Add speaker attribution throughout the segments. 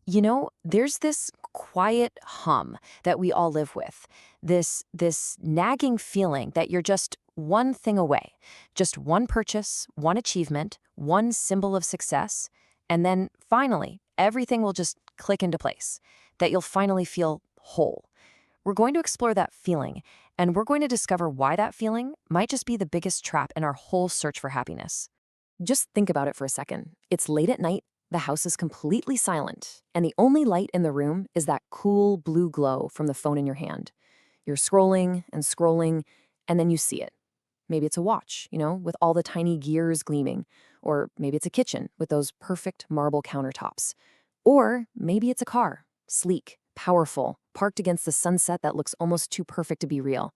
Speaker 1: There's this quiet hum that we all live with, this nagging feeling that you're just one thing away, just one purchase, one achievement, one symbol of success, and then finally, everything will just click into place, that you'll finally feel whole. We're going to explore that feeling, and we're going to discover why that feeling might just be the biggest trap in our whole search for happiness. Just think about it for a second. It's late at night, the house is completely silent, and the only light in the room is that cool blue glow from the phone in your hand. You're scrolling and scrolling, and then you see it. Maybe it's a watch, with all the tiny gears gleaming. Or maybe it's a kitchen with those perfect marble countertops. Or maybe it's a car, sleek, powerful, parked against the sunset that looks almost too perfect to be real.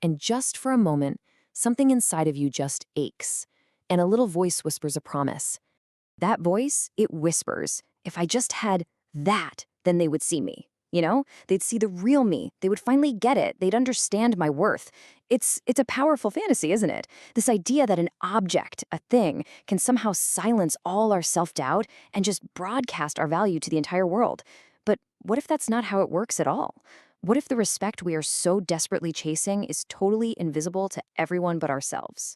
Speaker 1: And just for a moment, something inside of you just aches, and a little voice whispers a promise. That voice, it whispers, if I just had that, then they would see me. They'd see the real me. They would finally get it. They'd understand my worth. It's a powerful fantasy, isn't it? This idea that an object, a thing, can somehow silence all our self-doubt and just broadcast our value to the entire world. But what if that's not how it works at all? What if the respect we are so desperately chasing is totally invisible to everyone but ourselves?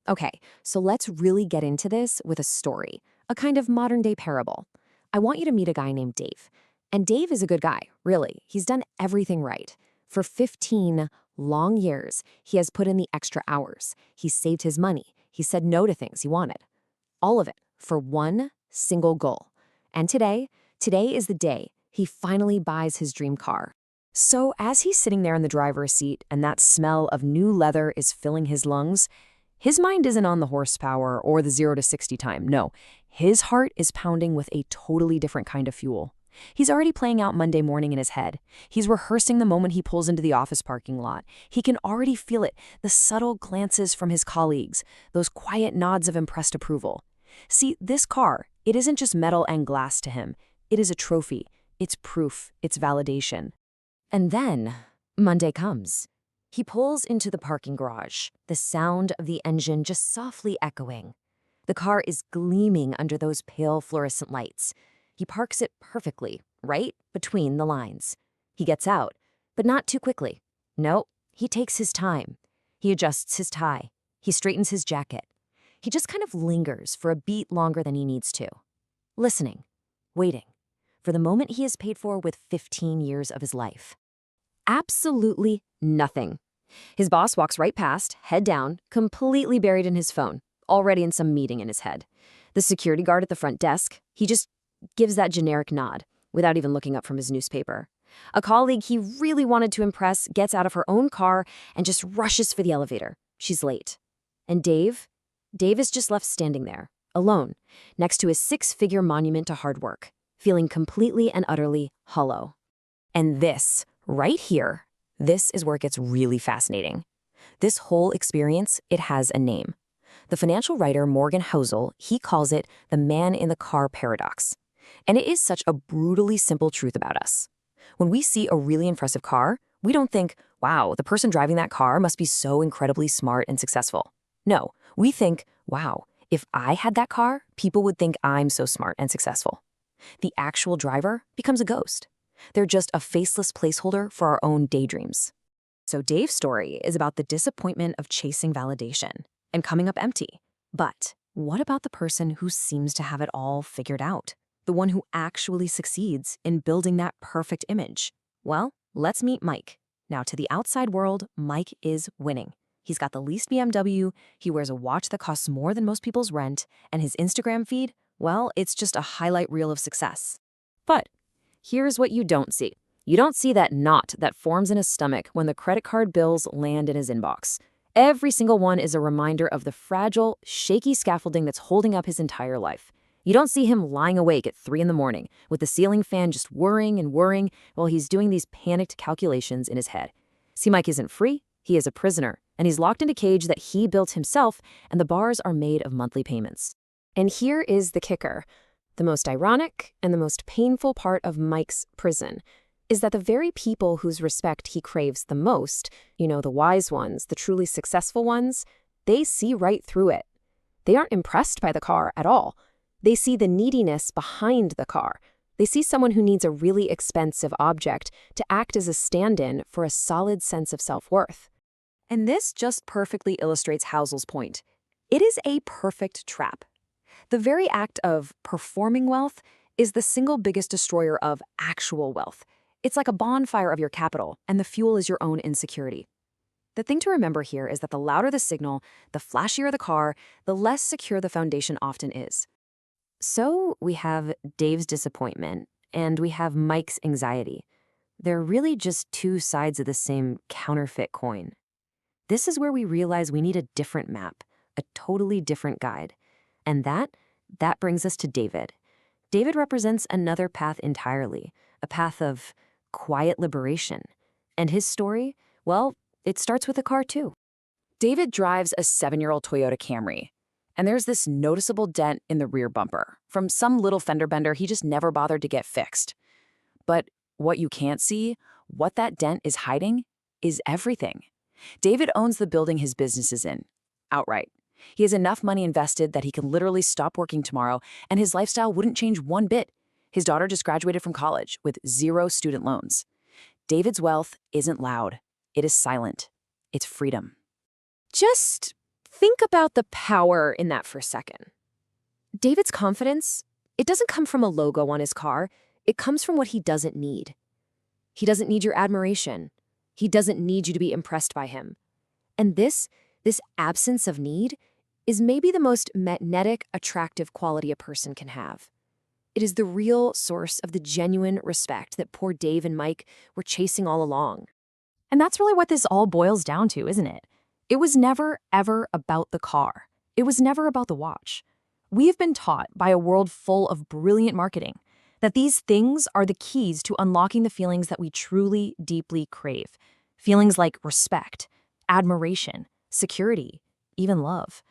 Speaker 1: Okay, so let's really get into this with a story, a kind of modern-day parable. I want you to meet a guy named Dave. And Dave is a good guy, really. He's done everything right. For 15 long years, he has put in the extra hours. He's saved his money. He said no to things he wanted. All of it for one single goal. And today is the day he finally buys his dream car. So as he's sitting there in the driver's seat and that smell of new leather is filling his lungs, his mind isn't on the horsepower or the 0 to 60 time. No, his heart is pounding with a totally different kind of fuel. He's already playing out Monday morning in his head. He's rehearsing the moment he pulls into the office parking lot. He can already feel it, the subtle glances from his colleagues, those quiet nods of impressed approval. See, this car, it isn't just metal and glass to him. It is a trophy. It's proof. It's validation. And then, Monday comes. He pulls into the parking garage, the sound of the engine just softly echoing. The car is gleaming under those pale fluorescent lights. He parks it perfectly, right between the lines. He gets out, but not too quickly. No, he takes his time. He adjusts his tie. He straightens his jacket. He just kind of lingers for a beat longer than he needs to. Listening, waiting, for the moment he has paid for with 15 years of his life. Absolutely nothing. His boss walks right past, head down, completely buried in his phone, already in some meeting in his head. The security guard at the front desk, he just gives that generic nod, without even looking up from his newspaper. A colleague he really wanted to impress gets out of her own car and just rushes for the elevator. She's late. And Dave is just left standing there, alone, next to his 6-figure monument to hard work, feeling completely and utterly hollow. And this, right here, this is where it gets really fascinating. This whole experience, it has a name. The financial writer Morgan Housel, he calls it the man in the car paradox. And it is such a brutally simple truth about us. When we see a really impressive car, we don't think, wow, the person driving that car must be so incredibly smart and successful. No, we think, wow, if I had that car, people would think I'm so smart and successful. The actual driver becomes a ghost. They're just a faceless placeholder for our own daydreams. So Dave's story is about the disappointment of chasing validation and coming up empty. But what about the person who seems to have it all figured out? The one who actually succeeds in building that perfect image? Well, let's meet Mike. Now, to the outside world, Mike is winning. He's got the leased BMW, he wears a watch that costs more than most people's rent, and his Instagram feed, well, it's just a highlight reel of success. But here's what you don't see. You don't see that knot that forms in his stomach when the credit card bills land in his inbox. Every single one is a reminder of the fragile, shaky scaffolding that's holding up his entire life. You don't see him lying awake at 3 in the morning with the ceiling fan just whirring and whirring while he's doing these panicked calculations in his head. See, Mike isn't free, he is a prisoner, and he's locked in a cage that he built himself, and the bars are made of monthly payments. And here is the kicker. The most ironic and the most painful part of Mike's prison is that the very people whose respect he craves the most, the wise ones, the truly successful ones, they see right through it. They aren't impressed by the car at all. They see the neediness behind the car.
Speaker 2: They see someone who needs a really expensive object to act as a stand-in for a solid sense of self-worth.
Speaker 1: And this just perfectly illustrates Housel's point. It is a perfect trap. The very act of performing wealth is the single biggest destroyer of actual wealth. It's like a bonfire of your capital, and the fuel is your own insecurity. The thing to remember here is that the louder the signal, the flashier the car, the less secure the foundation often is. So we have Dave's disappointment, and we have Mike's anxiety. They're really just two sides of the same counterfeit coin. This is where we realize we need a different map, a totally different guide. And that brings us to David. David represents another path entirely, a path of quiet liberation. And his story, well, it starts with a car too. David drives a 7-year-old Toyota Camry, and there's this noticeable dent in the rear bumper from some little fender bender he just never bothered to get fixed. But what you can't see, what that dent is hiding, is everything. David owns the building his business is in, outright. He has enough money invested that he can literally stop working tomorrow, and his lifestyle wouldn't change one bit. His daughter just graduated from college with 0 student loans. David's wealth isn't loud. It is silent. It's freedom.
Speaker 2: Just think about the power in that for a second. David's confidence, it doesn't come from a logo on his car. It comes from what he doesn't need. He doesn't need your admiration. He doesn't need you to be impressed by him. And this absence of need is maybe the most magnetic, attractive quality a person can have. It is the real source of the genuine respect that poor Dave and Mike were chasing all along. And that's really what this all boils down to, isn't it? It was never, ever about the car. It was never about the watch. We have been taught by a world full of brilliant marketing that these things are the keys to unlocking the feelings that we truly, deeply crave. Feelings like respect, admiration, security, even love.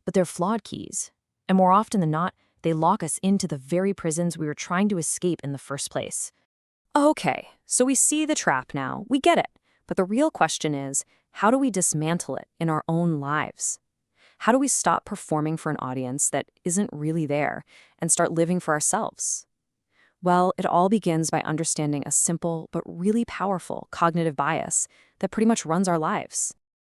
Speaker 2: But they're flawed keys. And more often than not, they lock us into the very prisons we were trying to escape in the first place. Okay, so we see the trap now. We get it. But the real question is, how do we dismantle it in our own lives? How do we stop performing for an audience that isn't really there and start living for ourselves? Well, it all begins by understanding a simple but really powerful cognitive bias that pretty much runs our lives.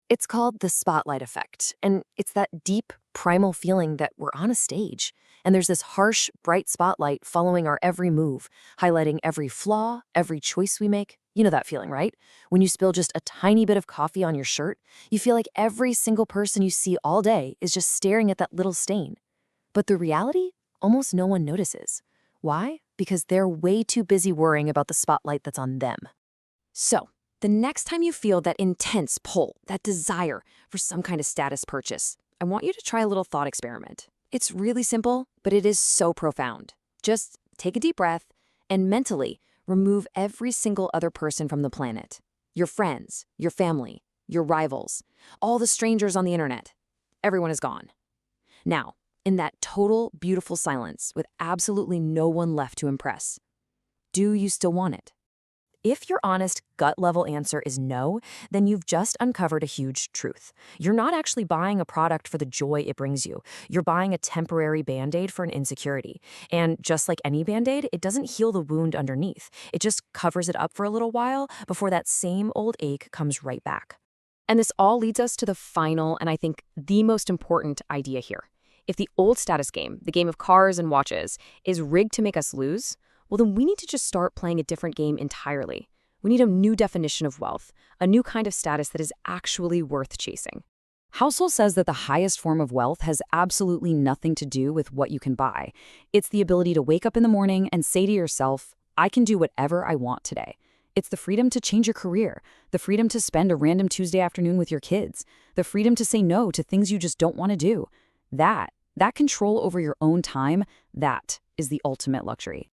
Speaker 2: It's called the spotlight effect, and it's that deep, primal feeling that we're on a stage, and there's this harsh, bright spotlight following our every move, highlighting every flaw, every choice we make. You know that feeling, right? When you spill just a tiny bit of coffee on your shirt, you feel like every single person you see all day is just staring at that little stain. But the reality, almost no one notices. Why? Because they're way too busy worrying about the spotlight that's on them. So, the next time you feel that intense pull, that desire for some kind of status purchase, I want you to try a little thought experiment. It's really simple, but it is so profound. Just take a deep breath and mentally remove every single other person from the planet. Your friends, your family, your rivals, all the strangers on the internet. Everyone is gone. Now, in that total, beautiful silence with absolutely no one left to impress, do you still want it? If your honest, gut-level answer is no, then you've just uncovered a huge truth. You're not actually buying a product for the joy it brings you. You're buying a temporary Band-Aid for an insecurity. And just like any Band-Aid, it doesn't heal the wound underneath. It just covers it up for a little while before that same old ache comes right back. And this all leads us to the final, and I think the most important idea here. If the old status game, the game of cars and watches, is rigged to make us lose, well, then we need to just start playing a different game entirely. We need a new definition of wealth, a new kind of status that is actually worth chasing. Housel says that the highest form of wealth has absolutely nothing to do with what you can buy. It's the ability to wake up in the morning and say to yourself, I can do whatever I want today. It's the freedom to change your career, the freedom to spend a random Tuesday afternoon with your kids, the freedom to say no to things you just don't want to do. That control over your own time, that is the ultimate luxury.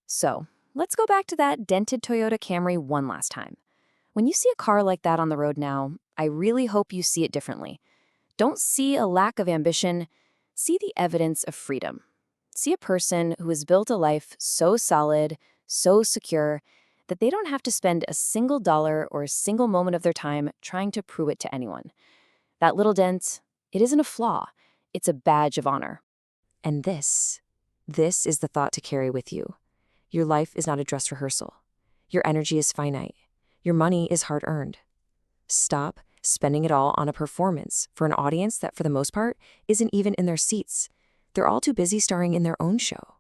Speaker 2: So, let's go back to that dented Toyota Camry one last time. When you see a car like that on the road now, I really hope you see it differently. Don't see a lack of ambition, see the evidence of freedom. See a person who has built a life so solid, so secure, that they don't have to spend a single dollar or a single moment of their time trying to prove it to anyone. That little dent, it isn't a flaw, it's a badge of honor. And this is the thought to carry with you.
Speaker 1: Your life is not a dress rehearsal. Your energy is finite. Your money is hard-earned. Stop spending it all on a performance for an audience that, for the most part, isn't even in their seats. They're all too busy starring in their own show.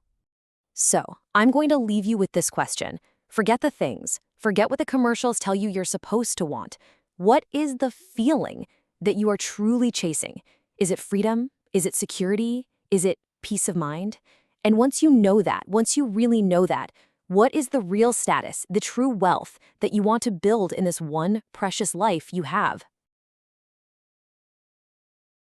Speaker 2: So, I'm going to leave you with this question. Forget the things. Forget what the commercials tell you you're supposed to want. What is the feeling that you are truly chasing? Is it freedom? Is it security? Is it peace of mind? And once you know that, once you really know that, what is the real status, the true wealth that you want to build in this one precious life you have?